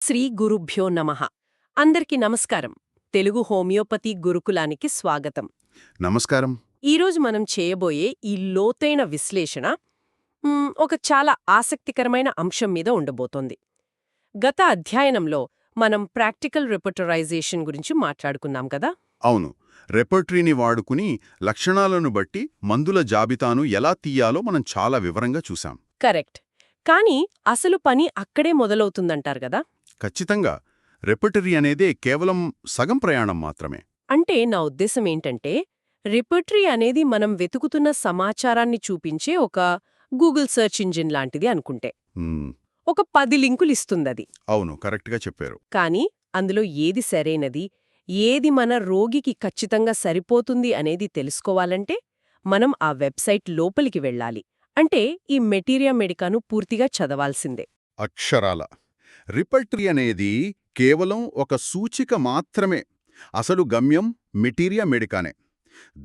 శ్రీ గురుభ్యో నమః. అందరికీ నమస్కారం. తెలుగు హోమియోపతి గురుకులానికి స్వాగతం. నమస్కారం. ఈరోజు మనం చేయబోయే ఈ లోతైన విశ్లేషణ ఒక చాలా ఆసక్తికరమైన అంశం మీద ఉండబోతోంది. గత అధ్యయనంలో మనం ప్రాక్టికల్ రిపర్టరైజేషన్ గురించి మాట్లాడుకున్నాం కదా. అవును, రెపర్టరీని వాడుకుని లక్షణాలను బట్టి మందుల జాబితాను ఎలా తీయాలో మనం చాలా వివరంగా చూశాం. కరెక్ట్. కానీ అసలు పని అక్కడే మొదలవుతుందంటారు కదా. ఖచ్చితంగా. రెపర్టరీ అనేదే కేవలం సగం ప్రయాణం మాత్రమే. అంటే నా ఉద్దేశం ఏంటంటే, రిపర్టరీ అనేది మనం వెతుకుతున్న సమాచారాన్ని చూపించే ఒక గూగుల్ సెర్చ్ ఇంజిన్ లాంటిది అనుకుంటే. మ్మ్, ఒక 10 లింకులిస్తుందది. అవును, కరెక్ట్గా చెప్పారు. కానీ అందులో ఏది సరైనది, ఏది మన రోగికి ఖచ్చితంగా సరిపోతుంది అనేది తెలుసుకోవాలంటే మనం ఆ వెబ్సైట్ లోపలికి వెళ్ళాలి. అంటే ఈ మెటీరియా మెడికాను పూర్తిగా చదవాల్సిందే. అక్షరాల రిపర్టరీ అనేది కేవలం ఒక సూచిక మాత్రమే. అసలు గమ్యం మెటీరియా మెడికానే.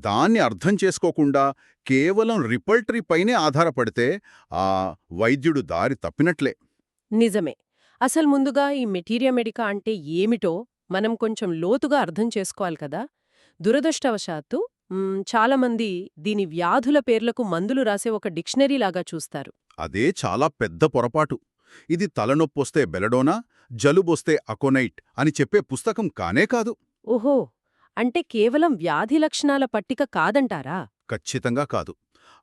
దాన్ని అర్థం చేసుకోకుండా కేవలం రిపర్టరీ పైనే ఆధారపడితే ఆ వైద్యుడు దారి తప్పినట్లే. నిజమే. అసలు ముందుగా ఈ మెటీరియా మెడికా అంటే ఏమిటో మనం కొంచెం లోతుగా అర్థం చేసుకోవాలి కదా. దురదృష్టవశాత్తు చాలామంది దీని వ్యాధుల పేర్లకు మందులు రాసే ఒక డిక్షనరీ లాగా చూస్తారు. అదే చాలా పెద్ద పొరపాటు. ఇది తలనొప్పొస్తే బెలడోనా, జలుబొస్తే అకోనైట్ అని చెప్పే పుస్తకం కానే కాదు. ఓహో, అంటే కేవలం వ్యాధి లక్షణాల పట్టిక కాదంటారా? ఖచ్చితంగా కాదు.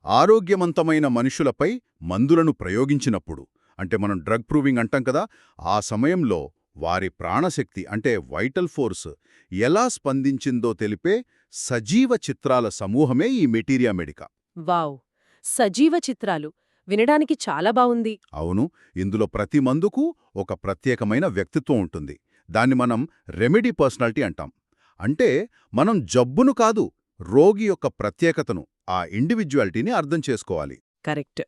ఆరోగ్యవంతమైన మనుషులపై మందులను ప్రయోగించినప్పుడు, అంటే మనం డ్రగ్ ప్రూవింగ్ అంటాం కదా, ఆ సమయంలో వారి ప్రాణశక్తి అంటే వైటల్ ఫోర్స్ ఎలా స్పందించిందో తెలిపే సజీవ చిత్రాల సమూహమే ఈ మెటీరియా మెడికా. వావ్, సజీవ చిత్రాలు వినడానికి చాలా బావుంది. అవును, ఇందులో ప్రతి మందుకు ఒక ప్రత్యేకమైన వ్యక్తిత్వం ఉంటుంది. దాన్ని మనం రెమెడీ పర్సనాలిటీ అంటాం. అంటే మనం జబ్బును కాదు, రోగి యొక్క ప్రత్యేకతను, ఆ ఇండివిడ్యువాలిటీని అర్థం చేసుకోవాలి. కరెక్ట్.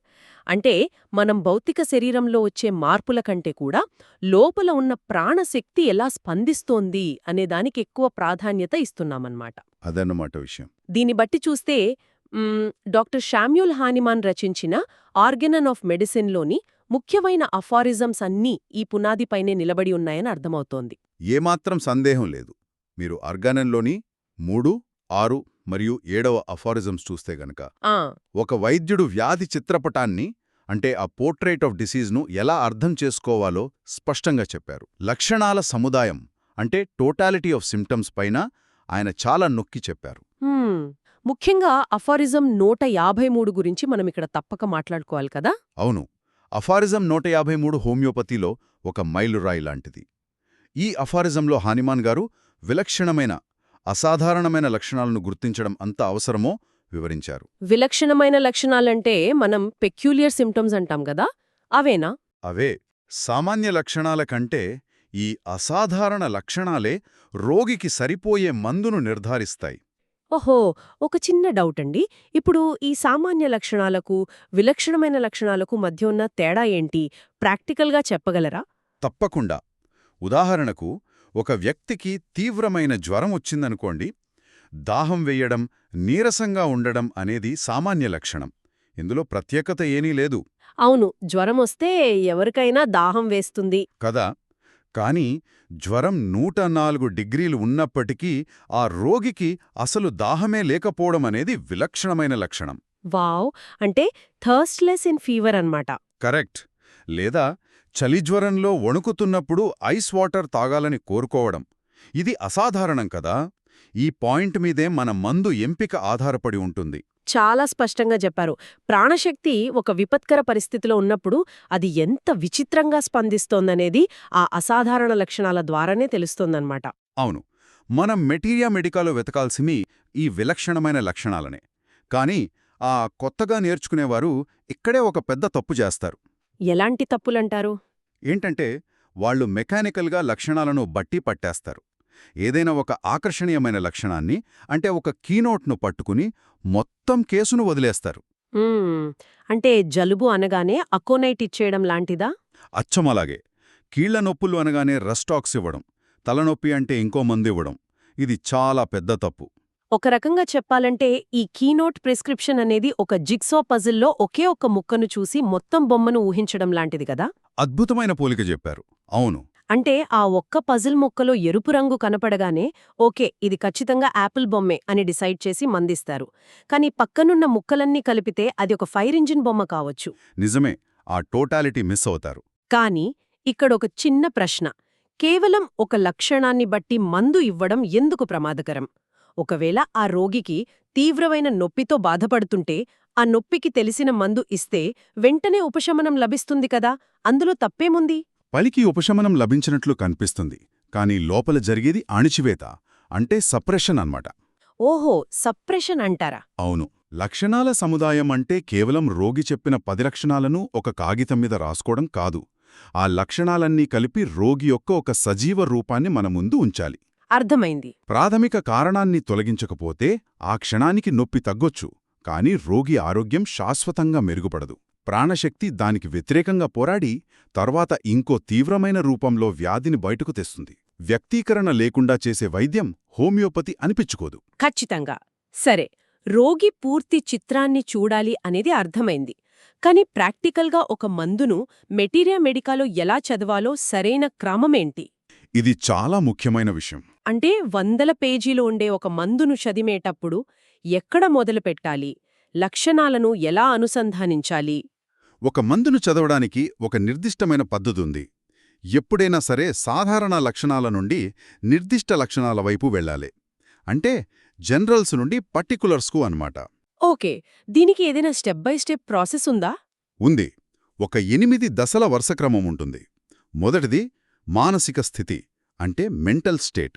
అంటే మనం భౌతిక శరీరంలో వచ్చే మార్పుల కంటే కూడా లోపల ఉన్న ప్రాణశక్తి ఎలా స్పందిస్తోంది అనే దానికి ఎక్కువ ప్రాధాన్యత ఇస్తున్నామన్నమాట. అదన్నమాట విషయం. దీన్ని బట్టి చూస్తే డాక్టర్ శామ్యూల్ హానిమాన్ రచించిన ఆర్గనన్ ఆఫ్ మెడిసిన్లోని ముఖ్యమైన అఫారిజమ్స్ అన్నీ ఈ పునాదిపైనే నిలబడి ఉన్నాయని అర్థమవుతోంది. ఏమాత్రం సందేహం లేదు. మీరు ఆర్గానన్లోని 3, 6 మరియు 7వ అఫారిజమ్స్ చూస్తే గనక ఒక వైద్యుడు వ్యాధి చిత్రపటాన్ని, అంటే ఆ పోర్ట్రేట్ ఆఫ్ డిసీజ్ను ఎలా అర్థం చేసుకోవాలో స్పష్టంగా చెప్పారు. లక్షణాల సముదాయం అంటే టోటాలిటీ ఆఫ్ సిమ్టమ్స్ పైన ఆయన చాలా నొక్కి చెప్పారు. ముఖ్యంగా అఫారిజం 153 గురించి మనమిక్కడ తప్పక మాట్లాడుకోవాలి కదా. అవును, అఫారిజం 153 హోమియోపతిలో ఒక మైలురాయి లాంటిది. ఈ అఫారిజంలో హానిమాన్ గారు విలక్షణమైన, అసాధారణమైన లక్షణాలను గుర్తించడం అంత అవసరమో వివరించారు. విలక్షణమైన లక్షణాలంటే మనం పెక్యూలియర్ సిమ్టమ్స్ అంటాం గదా, అవేనా? అవే. సామాన్య లక్షణాల కంటే ఈ అసాధారణ లక్షణాలే రోగికి సరిపోయే మందును నిర్ధారిస్తాయి. ఓహో, ఒక చిన్న డౌట్ అండి. ఇప్పుడు ఈ సామాన్య లక్షణాలకు, విలక్షణమైన లక్షణాలకు మధ్య ఉన్న తేడా ఏంటి? ప్రాక్టికల్గా చెప్పగలరా? తప్పకుండా. ఉదాహరణకు, ఒక వ్యక్తికి తీవ్రమైన జ్వరం వచ్చిందనుకోండి, దాహం వెయ్యడం, నీరసంగా ఉండడం అనేది సామాన్య లక్షణం. ఇందులో ప్రత్యేకత ఏమీ లేదు. అవును, జ్వరమొస్తే ఎవరికైనా దాహం వేస్తుంది కదా. కానీ జ్వరం 104 డిగ్రీలు ఉన్నప్పటికీ ఆ రోగికి అసలు దాహమే లేకపోవడం అనేది విలక్షణమైన లక్షణం. వావ్, అంటే థర్స్ట్లెస్ ఇన్ ఫీవర్ అన్నమాట. కరెక్ట్. లేదా చలిజ్వరంలో వణుకుతున్నప్పుడు ఐస్ వాటర్ తాగాలని కోరుకోవడం. ఇది అసాధారణం కదా. ఈ పాయింట్ మీదే మన మందు ఎంపిక ఆధారపడి ఉంటుంది. చాలా స్పష్టంగా చెప్పారు. ప్రాణశక్తి ఒక విపత్కర పరిస్థితిలో ఉన్నప్పుడు అది ఎంత విచిత్రంగా స్పందిస్తోందనేది ఆ అసాధారణ లక్షణాల ద్వారానే తెలుస్తోందన్నమాట. అవును, మనం మెటీరియా మెడికాలో వెతకాల్సిమి ఈ విలక్షణమైన లక్షణాలనే. కానీ ఆ కొత్తగా నేర్చుకునేవారు ఇక్కడే ఒక పెద్ద తప్పు చేస్తారు. ఎలాంటి తప్పులంటారు? ఏంటంటే, వాళ్ళు మెకానికల్గా లక్షణాలను బట్టి పట్టేస్తారు. ఏదైనా ఒక ఆకర్షణీయమైన లక్షణాన్ని, అంటే ఒక కీనోట్ను పట్టుకుని మొత్తం కేసును వదిలేస్తారు. అంటే జలుబు అనగానే అకోనైట్ ఇచ్చేయడం లాంటిదా? అచ్చమలాగే. కీళ్ల నొప్పులు అనగానే రస్టాక్స్ ఇవ్వడం, తలనొప్పి అంటే ఇంకో మందు ఇవ్వడం. ఇది చాలా పెద్ద తప్పు. ఒక రకంగా చెప్పాలంటే ఈ కీనోట్ ప్రిస్క్రిప్షన్ అనేది ఒక జిగ్సా పజిల్లో ఒకే ఒక్క ముక్కను చూసి మొత్తం బొమ్మను ఊహించడం లాంటిది కదా. అద్భుతమైన పోలిక చెప్పారు. అవును. అంటే ఆ ఒక్క పజిల్ మొక్కలో ఎరుపు రంగు కనపడగానే ఓకే ఇది ఖచ్చితంగా యాపిల్ బొమ్మే అని డిసైడ్ చేసి మందిస్తారు. కానీ పక్కనున్న ముక్కలన్నీ కలిపితే అది ఒక ఫైర్ ఇంజిన్ బొమ్మ కావచ్చు. నిజమే, ఆ టోటాలిటీ మిస్ అవుతారు. కానీ ఇక్కడొక చిన్న ప్రశ్న. కేవలం ఒక లక్షణాన్ని బట్టి మందు ఇవ్వడం ఎందుకు ప్రమాదకరం? ఒకవేళ ఆ రోగికి తీవ్రమైన నొప్పితో బాధపడుతుంటే ఆ నొప్పికి తెలిసిన మందు ఇస్తే వెంటనే ఉపశమనం లభిస్తుంది కదా, అందులో తప్పేముంది? పలికి ఉపశమనం లభించినట్లు కనిపిస్తుంది, కానీ లోపల జరిగేది అణిచివేత, అంటే సప్రెషన్ అన్నమాట. ఓహో, సప్రెషన్ అంటారా? అవును. లక్షణాల సముదాయం అంటే కేవలం రోగి చెప్పిన 10 లక్షణాలను ఒక కాగితం మీద రాసుకోవడం కాదు. ఆ లక్షణాలన్నీ కలిపి రోగి యొక్క ఒక సజీవ రూపాన్ని మన ముందు ఉంచాలి. అర్థమైంది. ప్రాథమిక కారణాన్ని తొలగించకపోతే ఆ క్షణానికి నొప్పి తగ్గొచ్చు, కానీ రోగి ఆరోగ్యం శాశ్వతంగా మెరుగుపడదు. ప్రాణశక్తి దానికి వ్యతిరేకంగా పోరాడి తర్వాత ఇంకో తీవ్రమైన రూపంలో వ్యాధిని బయటకు తెస్తుంది. వ్యక్తీకరణ లేకుండా చేసే వైద్యం హోమియోపతి అనిపించుకోదు. ఖచ్చితంగా. సరే, రోగి పూర్తి చిత్రాన్ని చూడాలి అనేది అర్థమైంది. కానీ ప్రాక్టికల్గా ఒక మందును మెటీరియా మెడికాలో ఎలా చదవాలో సరైన క్రమమేంటి? ఇది చాలా ముఖ్యమైన విషయం. అంటే 100 పేజీలు ఉండే ఒక మందును చదివేటప్పుడు ఎక్కడ మొదలుపెట్టాలి? లక్షణాలను ఎలా అనుసంధానించాలి? ఒక మందును చదవడానికి ఒక నిర్దిష్టమైన పద్ధతుంది. ఎప్పుడైనా సరే సాధారణ లక్షణాల నుండి నిర్దిష్ట లక్షణాల వైపు వెళ్ళాలి. అంటే జనరల్స్ నుండి పర్టికులర్స్కు అన్నమాట. ఓకే, దీనికి ఏదైనా స్టెప్ బై స్టెప్ ప్రాసెస్ ఉందా? ఉంది. ఒక 8 దశల వరుసక్రమం ఉంటుంది. మొదటిది మానసిక స్థితి, అంటే మెంటల్ స్టేట్.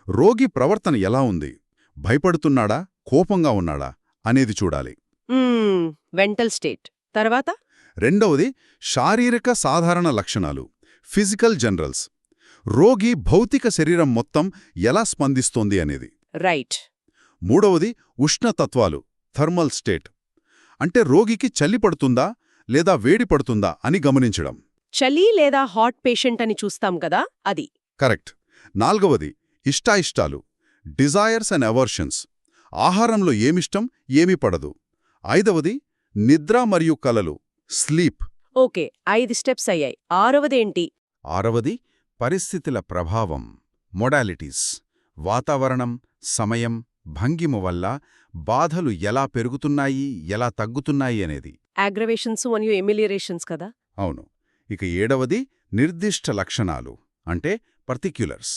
రోగి ప్రవర్తన ఎలా ఉంది, భయపడుతున్నాడా, కోపంగా ఉన్నాడా అనేది చూడాలి. Mental state. తర్వాత? రెండవది శారీరక సాధారణ లక్షణాలు, ఫిజికల్ జనరల్స్. రోగి భౌతిక శరీరం మొత్తం ఎలా స్పందిస్తోంది అనేది. రైట్. మూడవది ఉష్ణతత్వాలు, థర్మల్ స్టేట్. అంటే రోగికి చలి పడుతుందా లేదా వేడి పడుతుందా అని గమనించడం. చలి లేదా హాట్ పేషెంట్ అని చూస్తాం కదా, అది. కరెక్ట్. నాల్గవది ఇష్టాయిష్టాలు, డిజైర్స్ అండ్ అవర్షన్స్. ఆహారంలో ఏమిష్టం, ఏమీ పడదు. ఐదవది నిద్ర మరియు కలలు, స్లీప్. ఓకే, 5 స్టెప్స్ అయ్యాయి. ఆరవదేంటి? ఆరవది పరిస్థితుల ప్రభావం, మొడాలిటీస్. వాతావరణం, సమయం, భంగిమ వల్ల బాధలు ఎలా పెరుగుతున్నాయి, ఎలా తగ్గుతున్నాయి అనేది. అగ్రవేషన్స్ మరియు ఎమిలియరేషన్స్ కదా. అవును. ఇక ఏడవది నిర్దిష్ట లక్షణాలు, అంటే పర్టిక్యులర్స్.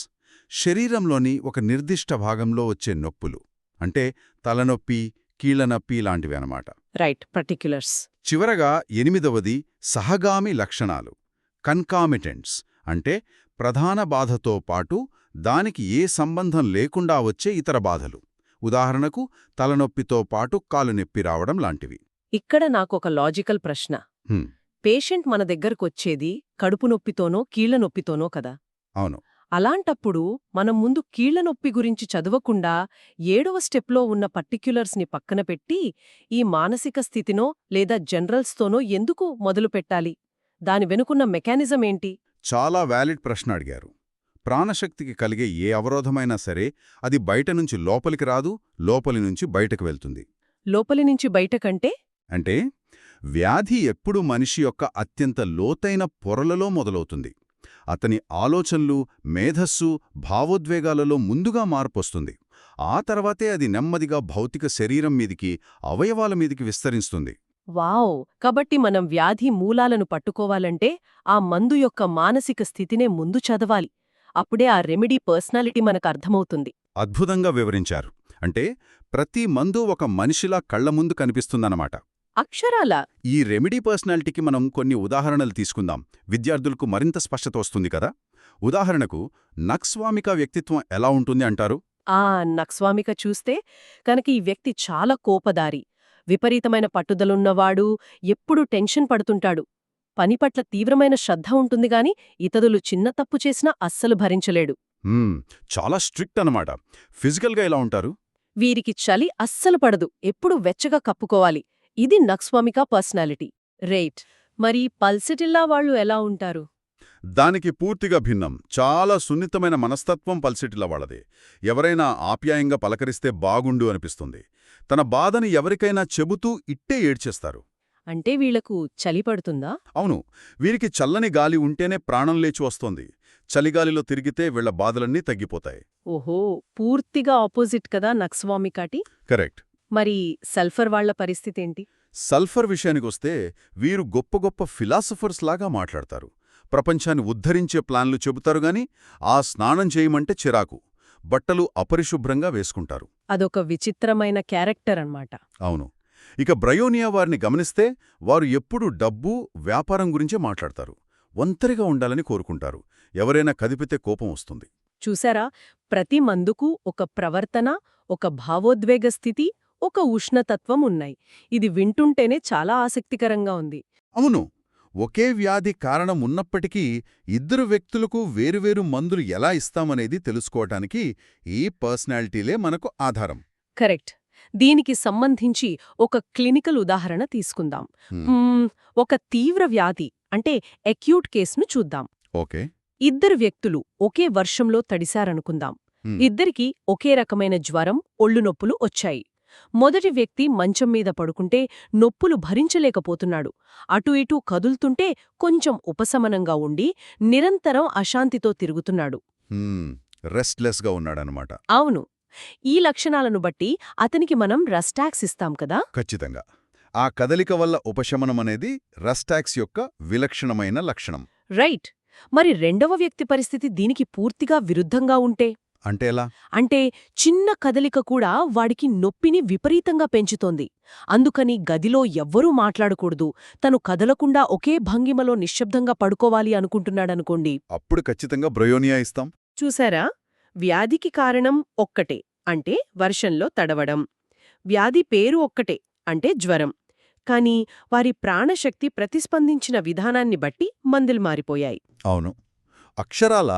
శరీరంలోని ఒక నిర్దిష్ట భాగంలో వచ్చే నొప్పులు, అంటే తలనొప్పి, కీళ్లనొప్పి లాంటివి అన్నమాట. Right, particulars. చివరగా ఎనిమిదవది సహగామి లక్షణాలు, కన్కామిటెంట్స్. అంటే ప్రధాన బాధతో పాటు దానికి ఏ సంబంధం లేకుండా వచ్చే ఇతర బాధలు. ఉదాహరణకు తలనొప్పితో పాటు కాలు నొప్పి రావడం లాంటివి. ఇక్కడ నాకొక లాజికల్ ప్రశ్న. హ్మ్, పేషెంట్ మన దగ్గరకొచ్చేది కడుపు నొప్పితోనో కీళ్ల నొప్పితోనో కదా. అవును. అలాంటప్పుడు మనం ముందు కీళ్ల నొప్పి గురించి చదవకుండా 7వ స్టెప్లో ఉన్న పర్టిక్యులర్స్ని పక్కన పెట్టి ఈ మానసిక స్థితినో లేదా జనరల్స్తోనో ఎందుకు మొదలుపెట్టాలి? దాని వెనుకున్న మెకానిజం ఏంటి? చాలా వ్యాలిడ్ ప్రశ్న అడిగారు. ప్రాణశక్తికి కలిగే ఏ అవరోధమైనా సరే అది బయట నుంచి లోపలికి రాదు, లోపలి నుంచి బయటకు వెళ్తుంది. లోపలి నుంచి బయటకంటే? అంటే వ్యాధి ఎప్పుడూ మనిషి యొక్క అత్యంత లోతైన పొరలలో మొదలవుతుంది. అతని ఆలోచనలు, మేధస్సు, భావోద్వేగాలలో ముందుగా మార్పొస్తుంది. ఆ తర్వాతే అది నెమ్మదిగా భౌతిక శరీరం మీదికి, అవయవాల మీదికి విస్తరిస్తుంది. వావ్! కాబట్టి మనం వ్యాధి మూలాలను పట్టుకోవాలంటే ఆ మందు యొక్క మానసిక స్థితినే ముందు చదవాలి. అప్పుడే ఆ రెమెడీ పర్సనాలిటీ మనకర్థమవుతుంది. అద్భుతంగా వివరించారు. అంటే ప్రతి మందు ఒక మనిషిలా కళ్ల ముందు కనిపిస్తుందన్నమాట. అక్షరాలా. ఈ రెమెడీ పర్సనాలిటీకి మనం కొన్ని ఉదాహరణలు తీసుకుందాం. విద్యార్థులకు మరింత స్పష్టత వస్తుంది కదా. ఉదాహరణకు నక్స్వామిక వ్యక్తిత్వం ఎలా ఉంటుంది అంటారు? నక్స్వామిక చూస్తే కనుక ఈ వ్యక్తి చాలా కోపదారి, విపరీతమైన పట్టుదలున్నవాడు, ఎప్పుడూ టెన్షన్ పడుతుంటాడు. పని పట్ల తీవ్రమైన శ్రద్ధ ఉంటుంది గాని ఇతరులు చిన్న తప్పు చేసినా అస్సలు భరించలేడు. చాలా స్ట్రిక్ట్ అన్నమాట. ఫిజికల్గా ఎలా ఉంటారు? వీరికి చలి అస్సలు పడదు, ఎప్పుడూ వెచ్చగా కప్పుకోవాలి. ఇది నక్స్వామిక పర్సనాలిటీ. రైట్. మరి పల్సిటిల్లా వాళ్ళు ఎలా ఉంటారు? దానికి పూర్తిగా భిన్నం. చాలా సున్నితమైన మనస్తత్వం పల్సిటిల్లా వాళ్ళదే. ఎవరైనా ఆప్యాయంగా పలకరిస్తే బాగుండు అనిపిస్తుంది. తన బాధని ఎవరికైనా చెబుతూ ఇట్టే ఏడ్చేస్తారు. అంటే వీళ్లకు చలి పడుతుందా? అవును. వీరికి చల్లని గాలి ఉంటేనే ప్రాణం లేచి వస్తోంది. చలిగాలిలో తిరిగితే వీళ్ల బాధలన్నీ తగ్గిపోతాయి. ఓహో, పూర్తిగా ఆపోజిట్ కదా నక్స్వామికాటి. కరెక్ట్. మరి సల్ఫర్ వాళ్ల పరిస్థితేంటి? సల్ఫర్ విషయానికొస్తే వీరు గొప్ప గొప్ప ఫిలాసఫర్స్ లాగా మాట్లాడతారు. ప్రపంచాన్ని ఉద్ధరించే ప్లాన్లు చెబుతారుగాని ఆ స్నానం చేయమంటే చిరాకు, బట్టలు అపరిశుభ్రంగా వేసుకుంటారు. అదొక విచిత్రమైన క్యారెక్టర్ అన్నమాట. అవును. ఇక బ్రయోనియా వారిని గమనిస్తే వారు ఎప్పుడూ డబ్బు, వ్యాపారం గురించే మాట్లాడతారు. ఒంటరిగా ఉండాలని కోరుకుంటారు. ఎవరైనా కదిపితే కోపం వస్తుంది. చూసారా, ప్రతి మందుకు ఒక ప్రవర్తన, ఒక భావోద్వేగ స్థితి, ఒక ఉష్ణతత్వం ఉన్నాయి. ఇది వింటుంటేనే చాలా ఆసక్తికరంగా ఉంది. అవును. ఒకే వ్యాధి కారణం ఉన్నప్పటికీ ఇద్దరు వ్యక్తులకు వేరువేరు మందులు ఎలా ఇస్తామనేది తెలుసుకోవటానికి ఈ పర్సనాలిటీలే మనకు ఆధారం. కరెక్ట్. దీనికి సంబంధించి ఒక క్లినికల్ ఉదాహరణ తీసుకుందాం. ఒక తీవ్ర వ్యాధి అంటే అక్యూట్ కేసును చూద్దాం. ఓకే. ఇద్దరు వ్యక్తులు ఒకే వర్షంలో తడిశారనుకుందాం. ఇద్దరికీ ఒకే రకమైన జ్వరం, ఒళ్ళు నొప్పులు వచ్చాయి. మొదటి వ్యక్తి మంచం మీద పడుకుంటే నొప్పులు భరించలేకపోతున్నాడు. అటు ఇటూ కదులుతుంటే కొంచెం ఉపశమనంగా ఉండి నిరంతరం అశాంతితో తిరుగుతున్నాడు. రెస్ట్లెస్గా ఉన్నాడనమాట. అవును. ఈ లక్షణాలను బట్టి అతనికి మనం రస్టాక్స్ ఇస్తాం కదా. ఖచ్చితంగా. ఆ కదలిక వల్ల ఉపశమనమనేది రస్టాక్స్ యొక్క విలక్షణమైన లక్షణం. రైట్. మరి రెండవ వ్యక్తి పరిస్థితి దీనికి పూర్తిగా విరుద్ధంగా ఉంటే? అంటే ఎలా? అంటే చిన్న కదలిక కూడా వాడికి నొప్పిని విపరీతంగా పెంచుతోంది. అందుకని గదిలో ఎవ్వరూ మాట్లాడకూడదు, తను కదలకుండా ఒకే భంగిమలో నిశ్శబ్దంగా పడుకోవాలి అనుకుంటున్నాడనుకోండి. అప్పుడు ఖచ్చితంగా బ్రయోనియా ఇస్తాం. చూసారా, వ్యాధికి కారణం ఒక్కటే, అంటే వర్షంలో తడవడం. వ్యాధి పేరు ఒక్కటే, అంటే జ్వరం. కానీ వారి ప్రాణశక్తి ప్రతిస్పందించిన విధానాన్ని బట్టి మందులు మారిపోయాయి. అవును. అక్షరాల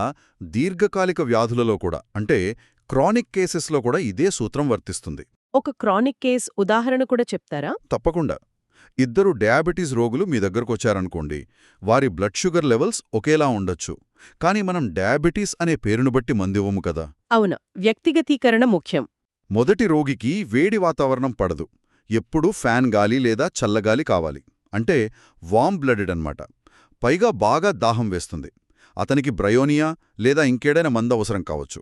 దీర్ఘకాలిక వ్యాధులలో కూడా, అంటే క్రానిక్ కేసెస్లో కూడా ఇదే సూత్రం వర్తిస్తుంది. ఒక క్రానిక్ కేస్ ఉదాహరణ కూడా చెప్తారా? తప్పకుండా. ఇద్దరు డయాబెటీస్ రోగులు మీ దగ్గరకొచ్చారనుకోండి. వారి బ్లడ్ షుగర్ లెవెల్స్ ఒకేలా ఉండొచ్చు, కానీ మనం డయాబెటీస్ అనే పేరును బట్టి మందివ్వము కదా. అవును, వ్యక్తిగతీకరణ ముఖ్యం. మొదటి రోగికి వేడి వాతావరణం పడదు, ఎప్పుడూ ఫ్యాన్ గాలి లేదా చల్లగాలి కావాలి, అంటే వామ్ బ్లడెడ్ అన్నమాట. పైగా బాగా దాహం వేస్తుంది. అతనికి బ్రయోనియా లేదా ఇంకేడైనా మందవసరం కావచ్చు.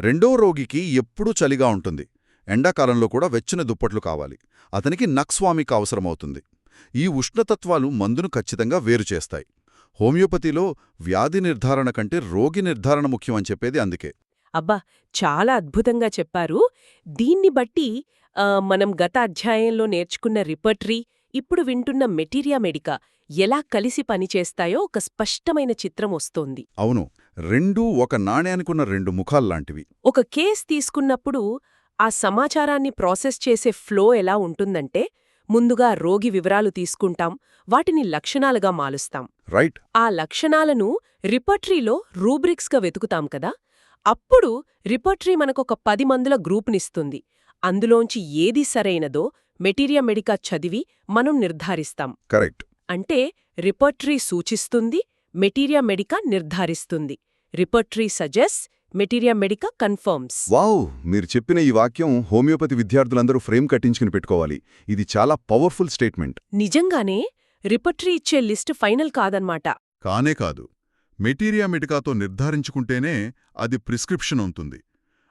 రెండో రోగికి ఎప్పుడూ చలిగా ఉంటుంది, ఎండాకాలంలో కూడా వెచ్చని దుప్పట్లు కావాలి. అతనికి నక్స్వామిక అవసరమవుతుంది. ఈ ఉష్ణతత్వాలు మందును ఖచ్చితంగా వేరుచేస్తాయి. హోమియోపతిలో వ్యాధి నిర్ధారణ కంటే రోగి నిర్ధారణ ముఖ్యమని చెప్పేది అందుకే. అబ్బా, చాలా అద్భుతంగా చెప్పారు. దీన్ని బట్టి మనం గత అధ్యాయంలో నేర్చుకున్న రిపర్టరీ, ఇప్పుడు వింటున్న మెటీరియా మెడికా ఎలా కలిసి పనిచేస్తాయో ఒక స్పష్టమైన చిత్రం వస్తోంది. అవును, రెండూ ఒక నాణ్యానికున్న రెండు ముఖాల్లాంటివి. ఒక కేస్ తీసుకున్నప్పుడు ఆ సమాచారాన్ని ప్రాసెస్ చేసే ఫ్లో ఎలా ఉంటుందంటే, ముందుగా రోగి వివరాలు తీసుకుంటాం, వాటిని లక్షణాలుగా మాలుస్తాం. రైట్. ఆ లక్షణాలను రిపర్టరీలో రూబ్రిక్స్గా వెతుకుతాం కదా. అప్పుడు రిపర్టరీ మనకొక 10 మందుల గ్రూప్నిస్తుంది. అందులోంచి ఏది సరైనదో మెటీరియా మెడికా చదివి మనం నిర్ధారిస్తాం. కరెక్ట్. అంటే రిపర్టరీ సూచిస్తుంది, మెటీరియా మెడికా నిర్ధారిస్తుంది. రిపర్టరీ సజెస్, మెటీరియా మెడికా కన్ఫర్మ్స్. వావ్! మీరు చెప్పిన ఈ వాక్యం హోమియోపతి విద్యార్థులందరూ ఫ్రేమ్ కట్టించుకుని పెట్టుకోవాలి. ఇది చాలా పవర్ఫుల్ స్టేట్మెంట్. నిజంగానే రిపర్టరీ ఇచ్చే లిస్ట్ ఫైనల్ కాదన్మాట. కానే కాదు. మెటీరియా మెడికాతో నిర్ధారించుకుంటేనే అది ప్రిస్క్రిప్షన్ అవుతుంది.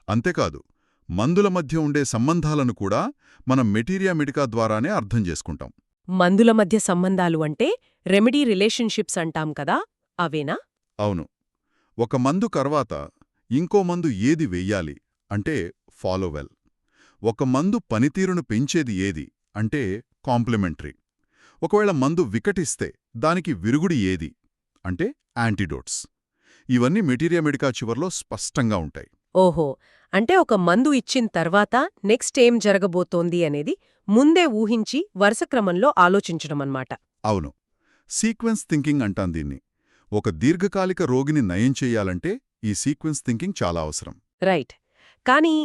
అంతేకాదు, మందుల మధ్య ఉండే సంబంధాలను కూడా మనం మెటీరియా మెడికా ద్వారానే అర్థం చేసుకుంటాం. మందుల మధ్య సంబంధాలు అంటే రెమెడీ రిలేషన్షిప్స్ అంటాం కదా, అవేనా? అవును. ఒక మందు తర్వాత ఇంకో మందు ఏది వెయ్యాలి అంటే ఫాలోవెల్. ఒక మందు పనితీరును పెంచేది ఏది అంటే కాంప్లిమెంటరీ. ఒకవేళ మందు వికటిస్తే దానికి విరుగుడి ఏది అంటే యాంటీడోట్స్. ఇవన్నీ మెటీరియా మెడికా చివర్లో స్పష్టంగా ఉంటాయి. ఓహో, అంటే ఒక మందు ఇచ్చిన తర్వాత నెక్స్ట్ ఏం జరగబోతోంది అనేది ముందే ఊహించి వరుసక్రమంలో ఆలోచించడమన్నమాట. అవును, సీక్వెన్స్ థింకింగ్ అంటాం దీన్ని. ఒక దీర్ఘకాలిక రోగిని నయం చెయ్యాలంటే ఈ సీక్వెన్స్ థింకింగ్ చాలా అవసరం. రైట్. కానీ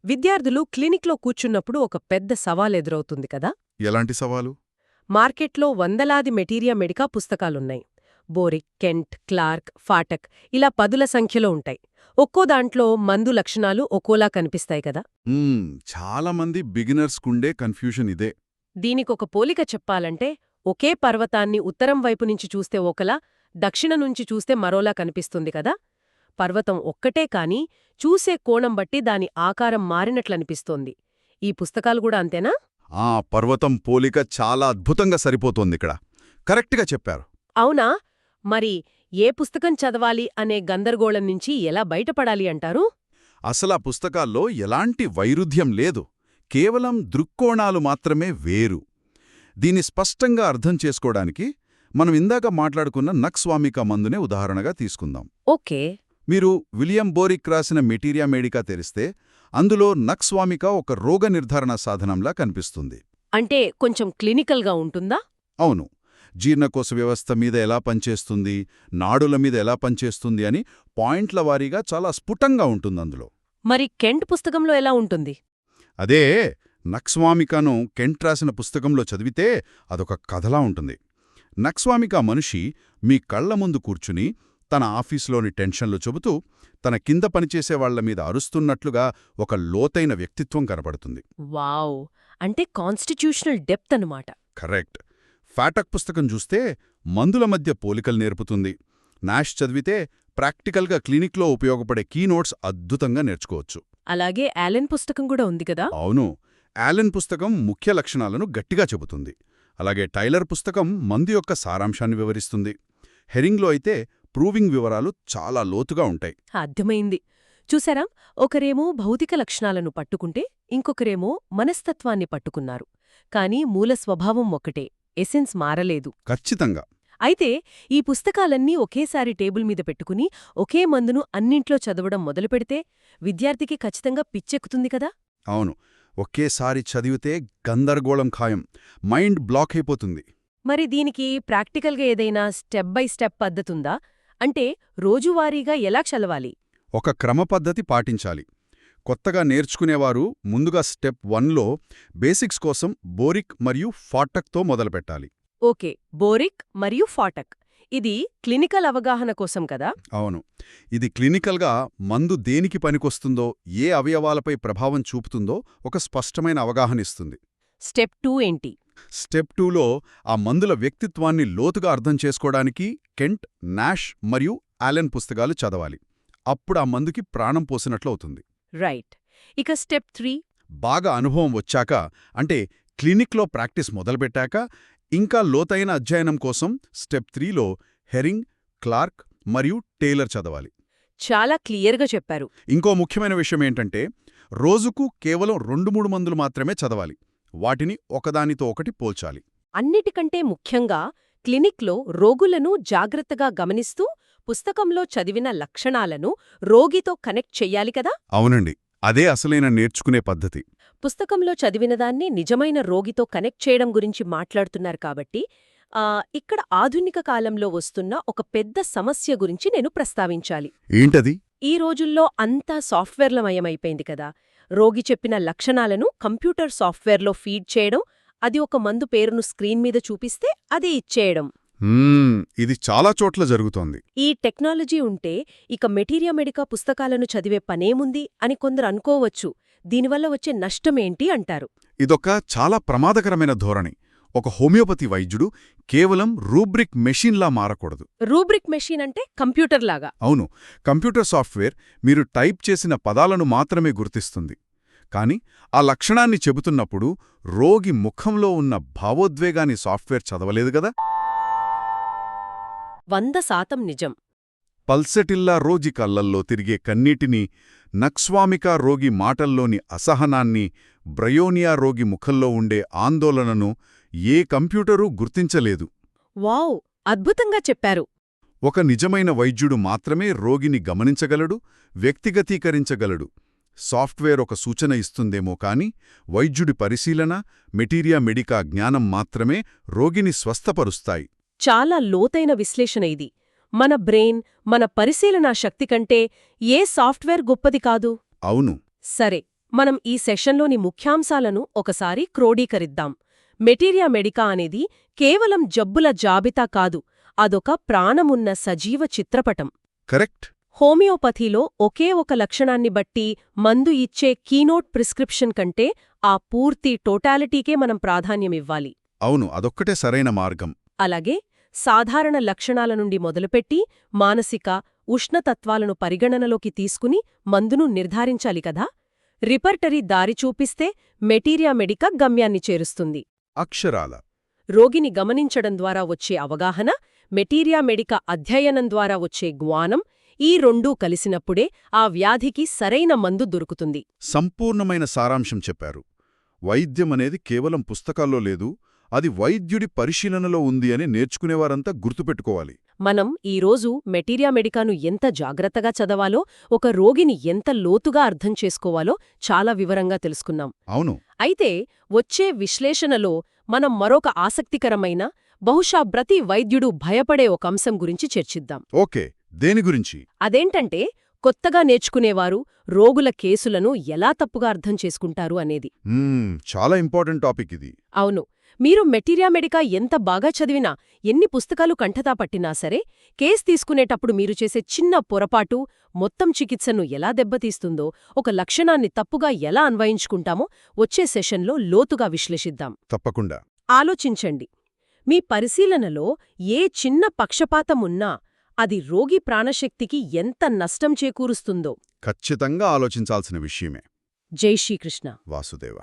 విద్యార్థులు క్లినిక్లో కూర్చున్నప్పుడు ఒక పెద్ద సవాల్ ఎదురవుతుంది కదా. ఎలాంటి సవాలు? మార్కెట్లో వందలాది మెటీరియా మెడికా పుస్తకాలున్నాయి. బోరిక్, కెంట్, క్లార్క్, ఫాటక్ ఇలా 10ల సంఖ్యలో ఉంటాయి. ఒక్కో దాంట్లో మందు లక్షణాలు ఒక్కోలా కనిపిస్తాయి కదా. చాలామంది బిగినర్స్కుండే కన్ఫ్యూషన్ ఇదే. దీనికొక పోలిక చెప్పాలంటే, ఒకే పర్వతాన్ని ఉత్తరం వైపు నుంచి చూస్తే ఒకలా, దక్షిణ నుంచి చూస్తే మరోలా కనిపిస్తుంది కదా. పర్వతం ఒక్కటే కాని చూసే కోణం బట్టి దాని ఆకారం మారినట్లనిపిస్తోంది. ఈ పుస్తకాలు కూడా అంతేనా? ఆ పర్వతం పోలిక చాలా అద్భుతంగా సరిపోతోందిక్కడ. కరెక్ట్గా చెప్పారు. అవునా? మరి ఏ పుస్తకం చదవాలి అనే గందరగోళం నుంచి ఎలా బయటపడాలి అంటారు? అసలా పుస్తకాల్లో ఎలాంటి వైరుధ్యం లేదు, కేవలం దృక్కోణాలు మాత్రమే వేరు. దీన్ని స్పష్టంగా అర్థం చేసుకోవడానికి మనం ఇందాక మాట్లాడుకున్న నక్స్వామిక మందునే ఉదాహరణగా తీసుకుందాం. ఓకే. మీరు విలియం బోరిక్ రాసిన మెటీరియా మెడికా తెరిస్తే అందులో నక్స్వామిక ఒక రోగ నిర్ధారణ సాధనంలా కనిపిస్తుంది. అంటే కొంచెం క్లినికల్గా ఉంటుందా? అవును, జీర్ణకోశ వ్యవస్థ మీద ఎలా పనిచేస్తుంది, నాడుల మీద ఎలా పనిచేస్తుంది అని పాయింట్ల వారీగా చాలా స్ఫుటంగా ఉంటుందందులో. మరి కెంట్ పుస్తకంలో ఎలా ఉంటుంది? అదే నక్స్వామికను కెంట్ రాసిన పుస్తకంలో చదివితే అదొక కథలా ఉంటుంది. నక్స్వామిక మనిషి మీ కళ్ల ముందు కూర్చుని తన ఆఫీసులోని టెన్షన్లు చెబుతూ తన కింద పనిచేసేవాళ్ల మీద అరుస్తున్నట్లుగా ఒక లోతైన వ్యక్తిత్వం కనపడుతుంది. వావ్! అంటే కాన్స్టిట్యూషనల్ డెప్త్ అన్నమాట. కరెక్ట్. ఫాటక్ పుస్తకం చూస్తే మందుల మధ్య పోలికలు నేర్పుతుంది. నాష్ చదివితే ప్రాక్టికల్గా క్లినిక్లో ఉపయోగపడే కీనోట్స్ అద్భుతంగా నేర్చుకోవచ్చు. అలాగే యాలెన్ పుస్తకం కూడా ఉంది కదా. అవును, యాలెన్ పుస్తకం ముఖ్య లక్షణాలను గట్టిగా చెబుతుంది. అలాగే టైలర్ పుస్తకం మందు యొక్క సారాంశాన్ని వివరిస్తుంది. హెరింగ్లో అయితే ప్రూవింగ్ వివరాలు చాలా లోతుగా ఉంటాయి. అర్థమైంది. చూసారా, ఒకరేమో భౌతిక లక్షణాలను పట్టుకుంటే ఇంకొకరేమో మనస్తత్వాన్ని పట్టుకున్నారు. కానీ మూల స్వభావం ఒకటే, ఎసెన్స్ మారలేదు. ఖచ్చితంగా. అయితే ఈ పుస్తకాలన్నీ ఒకేసారి టేబుల్ మీద పెట్టుకుని ఒకే మందును అన్నింట్లో చదవడం మొదలుపెడితే విద్యార్థికి ఖచ్చితంగా పిచ్చెక్కుతుంది కదా. అవును, ఒకేసారి చదివితే గందరగోళం ఖాయం, మైండ్ బ్లాక్ అయిపోతుంది. మరి దీనికి ప్రాక్టికల్గా ఏదైనా స్టెప్ బై స్టెప్ పద్ధతుందా? అంటే రోజువారీగా ఎలా చదవాలి? ఒక క్రమపద్ధతి పాటించాలి. కొత్తగా నేర్చుకునేవారు ముందుగా స్టెప్ 1లో బేసిక్స్ కోసం బోరిక్ మరియు ఫాటక్తో మొదలుపెట్టాలి. ఓకే, బోరిక్ మరియు ఫాటక్. ఇది క్లినికల్ అవగాహన కోసం కదా. అవును, ఇది క్లినికల్గా మందు దేనికి పనికొస్తుందో, ఏ అవయవాలపై ప్రభావం చూపుతుందో ఒక స్పష్టమైన అవగాహనిస్తుంది. స్టెప్ 2 ఏంటి? స్టెప్ 2లో ఆ మందుల వ్యక్తిత్వాన్ని లోతుగా అర్థం చేసుకోవడానికి కెంట్, నాష్ మరియు యాలెన్ పుస్తకాలు చదవాలి. అప్పుడు ఆ మందుకి ప్రాణం పోసినట్లవుతుంది. రైట్. ఇక స్టెప్ 3? బాగా అనుభవం వచ్చాక, అంటే క్లినిక్లో ప్రాక్టీస్ మొదలుపెట్టాక, ఇంకా లోతైన అధ్యయనం కోసం స్టెప్ 3లో హెరింగ్, క్లార్క్ మరియు టేలర్ చదవాలి. చాలా క్లియర్గా చెప్పారు. ఇంకో ముఖ్యమైన విషయమేంటంటే రోజుకు కేవలం 2-3 మందులు మాత్రమే చదవాలి. వాటిని ఒకదానితో ఒకటి పోల్చాలి. అన్నిటికంటే ముఖ్యంగా క్లినిక్లో రోగులను జాగ్రత్తగా గమనిస్తూ పుస్తకంలో చదివిన లక్షణాలను రోగితో కనెక్ట్ చెయ్యాలి కదా. అవునండి, అదే అసలైన నేర్చుకునే పద్ధతి. పుస్తకంలో చదివినదాన్ని నిజమైన రోగితో కనెక్ట్ చేయడం గురించి మాట్లాడుతున్నారు కాబట్టి ఇక్కడ ఆధునిక కాలంలో వస్తున్న ఒక పెద్ద సమస్య గురించి నేను ప్రస్తావించాలి. ఏంటది? ఈ రోజుల్లో అంతా సాఫ్ట్వేర్లమయమైపోయింది కదా. రోగి చెప్పిన లక్షణాలను కంప్యూటర్ సాఫ్ట్వేర్లో ఫీడ్ చేయడం, అది ఒక మందు పేరును స్క్రీన్ మీద చూపిస్తే అది ఇచ్చేయడం. ఇది చాలా చోట్ల జరుగుతోంది. ఈ టెక్నాలజీ ఉంటే ఇక మెటీరియా మెడికా పుస్తకాలను చదివే పనేముంది అని కొందరు అనుకోవచ్చు. దీనివల్ల వచ్చే నష్టమేంటి అంటారు? ఇదొక చాలా ప్రమాదకరమైన ధోరణి. ఒక హోమియోపతి వైద్యుడు కేవలం రూబ్రిక్ మెషీన్లా మారకూడదు. రూబ్రిక్ మెషీన్ అంటే కంప్యూటర్లాగా? అవును, కంప్యూటర్ సాఫ్ట్వేర్ మీరు టైప్ చేసిన పదాలను మాత్రమే గుర్తిస్తుంది. కాని ఆ లక్షణాన్ని చెబుతున్నప్పుడు రోగి ముఖంలో ఉన్న భావోద్వేగాన్ని సాఫ్ట్వేర్ చదవలేదు గదా. 100% నిజం. పల్సెటిల్లా రోగి కళ్లల్లో తిరిగే కన్నీటిని, నక్స్వామికా రోగి మాటల్లోని అసహనాన్ని, బ్రయోనియా రోగి ముఖంలో ఉండే ఆందోళనను ఏ కంప్యూటరూ గుర్తించలేదు. వావ్, అద్భుతంగా చెప్పారు. ఒక నిజమైన వైద్యుడు మాత్రమే రోగిని గమనించగలడు, వ్యక్తిగతీకరించగలడు. సాఫ్ట్వేర్ ఒక సూచన ఇస్తుందేమో కాని వైద్యుడి పరిశీలన, మెటీరియా మెడికా జ్ఞానం మాత్రమే రోగిని స్వస్థపరుస్తాయి. చాలా లోతైన విశ్లేషణ ఇది. మన బ్రెయిన్, మన పరిశీలనా శక్తి కంటే ఏ సాఫ్ట్వేర్ గొప్పది కాదు. అవును. సరే, మనం ఈ సెషన్లోని ముఖ్యాంశాలను ఒకసారి క్రోడీకరిద్దాం. మెటీరియా మెడికా అనేది కేవలం జబ్బుల జాబితా కాదు, అదొక ప్రాణమున్న సజీవ చిత్రపటం. కరెక్ట్. హోమియోపథీలో ఒకే ఒక లక్షణాన్ని బట్టి మందు ఇచ్చే కీనోట్ ప్రిస్క్రిప్షన్ కంటే ఆ పూర్తి టోటాలిటీకే మనం ప్రాధాన్యమివ్వాలి. అవును, అదొక్కటే సరైన మార్గం. అలాగే సాధారణ లక్షణాల నుండి మొదలుపెట్టి మానసిక, ఉష్ణతత్వాలను పరిగణనలోకి తీసుకుని మందును నిర్ధారించాలి కదా. రిపర్టరీ దారి చూపిస్తే మెటీరియా మెడికా గమ్యాన్ని చేరుస్తుంది. అక్షరాల రోగిని గమనించడం ద్వారా వచ్చే అవగాహన, మెటీరియా మెడికా అధ్యయనం ద్వారా వచ్చే జ్ఞానం, ఈ రెండూ కలిసినప్పుడే ఆ వ్యాధికి సరైన మందు దొరుకుతుంది. సంపూర్ణమైన సారాంశం చెప్పారు. వైద్యమనేది కేవలం పుస్తకాల్లో లేదు, అది వైద్యుడి పరిశీలనలో ఉంది అని నేర్చుకునేవారంతా గుర్తుపెట్టుకోవాలి. మనం ఈరోజు మెటీరియా మెడికాను ఎంత జాగ్రత్తగా చదవాలో, ఒక రోగిని ఎంత లోతుగా అర్థం చేసుకోవాలో చాలా వివరంగా తెలుసుకున్నాం. అవును. అయితే వచ్చే విశ్లేషణలో మనం మరొక ఆసక్తికరమైన, బహుశా ప్రతి వైద్యుడు భయపడే ఒక అంశం గురించి చర్చిద్దాం. ఓకే, దేని గురించి? అదేంటంటే, కొత్తగా నేర్చుకునేవారు రోగుల కేసులను ఎలా తప్పుగా అర్థం చేసుకుంటారు అనేది. చాలా ఇంపార్టెంట్ టాపిక్ ఇది. అవును. మీరు మెటీరియా మెడికా ఎంత బాగా చదివినా, ఎన్ని పుస్తకాలు కంఠతా పట్టినా సరే, కేస్ తీసుకునేటప్పుడు మీరు చేసే చిన్న పొరపాటు మొత్తం చికిత్సను ఎలా దెబ్బతీస్తుందో, ఒక లక్షణాన్ని తప్పుగా ఎలా అన్వయించుకుంటామో వచ్చే సెషన్లో లోతుగా విశ్లేషిద్దాం. తప్పకుండా. ఆలోచించండి. మీ పరిశీలనలో ఏ చిన్న పక్షపాతమున్నా అది రోగి ప్రాణశక్తికి ఎంత నష్టం చేకూరుస్తుందో. ఖచ్చితంగా ఆలోచించాల్సిన విషయమే. జై శ్రీకృష్ణ. వాసుదేవ.